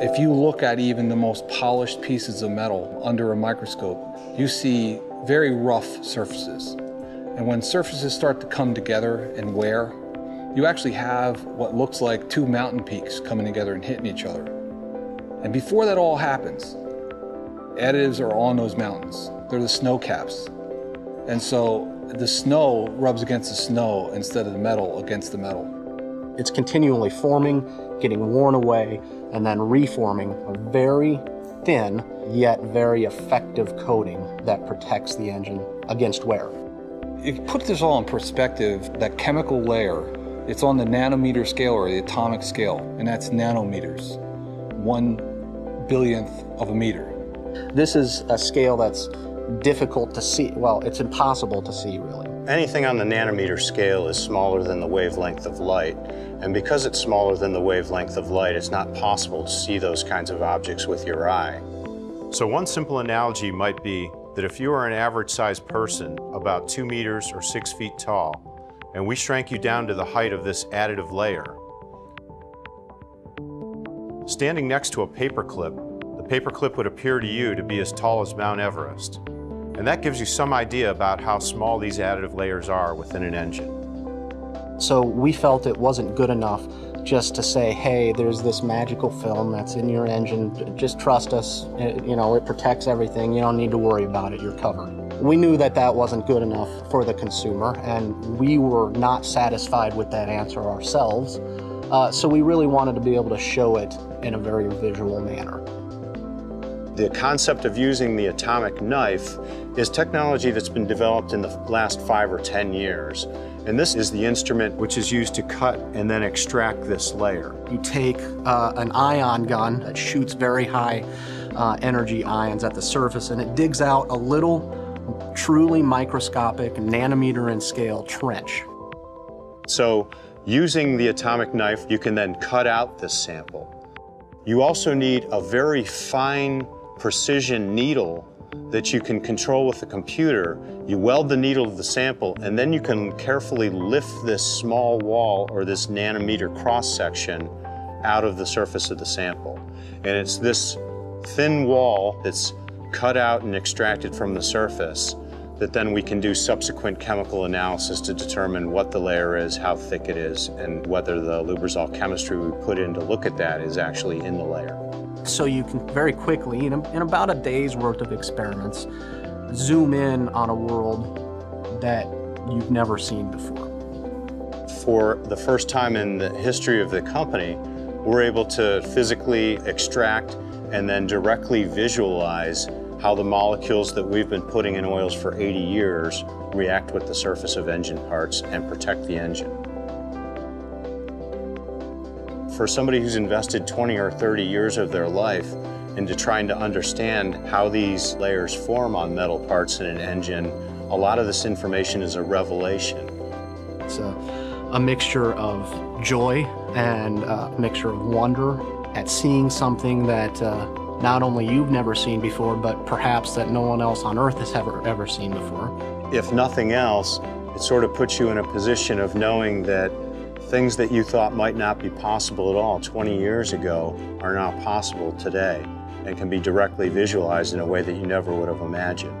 If you look at even the most polished pieces of metal under a microscope, you see very rough surfaces. And when surfaces start to come together and wear, you actually have what looks like two mountain peaks coming together and hitting each other. And before that all happens, additives are on those mountains. They're the snow caps. And so the snow rubs against the snow instead of the metal against the metal. It's continually forming, getting worn away, and then reforming a very thin yet very effective coating that protects the engine against wear. If you put this all in perspective, that chemical layer, it's on the nanometer scale or the atomic scale, and that's nanometers, 1/1000th of a meter. This is a scale that's difficult to see. Well, it's impossible to see, really. Anything on the nanometer scale is smaller than the wavelength of light, and because it's smaller than the wavelength of light, it's not possible to see those kinds of objects with your eye. So one simple analogy might be that if you are an average-sized person, about 2 meters or 6 feet tall, and we shrank you down to the height of this additive layer, standing next to a paperclip, the paperclip would appear to you to be as tall as Mount Everest. And that gives you some idea about how small these additive layers are within an engine. So we felt it wasn't good enough just to say, hey, there's this magical film that's in your engine, just trust us, it protects everything, you don't need to worry about it, you're covered. We knew that that wasn't good enough for the consumer, and we were not satisfied with that answer ourselves, so we really wanted to be able to show it in a very visual manner. The concept of using the atomic knife is technology that's been developed in the last 5 or 10 years. And this is the instrument which is used to cut and then extract this layer. You take an ion gun that shoots very high energy ions at the surface, and it digs out a little truly microscopic nanometer in scale trench. So using the atomic knife, you can then cut out this sample. You also need a very fine precision needle that you can control with the computer. You weld the needle to the sample, and then you can carefully lift this small wall or this nanometer cross-section out of the surface of the sample. And it's this thin wall that's cut out and extracted from the surface that then we can do subsequent chemical analysis to determine what the layer is, how thick it is, and whether the Lubrizol chemistry we put in to look at that is actually in the layer. So you can very quickly, in about a day's worth of experiments, zoom in on a world that you've never seen before. For the first time in the history of the company, we're able to physically extract and then directly visualize how the molecules that we've been putting in oils for 80 years react with the surface of engine parts and protect the engine. For somebody who's invested 20 or 30 years of their life into trying to understand how these layers form on metal parts in an engine, a lot of this information is a revelation. It's a mixture of joy and a mixture of wonder at seeing something that not only you've never seen before, but perhaps that no one else on earth has ever seen before. If nothing else, it sort of puts you in a position of knowing that things that you thought might not be possible at all 20 years ago are now possible today and can be directly visualized in a way that you never would have imagined.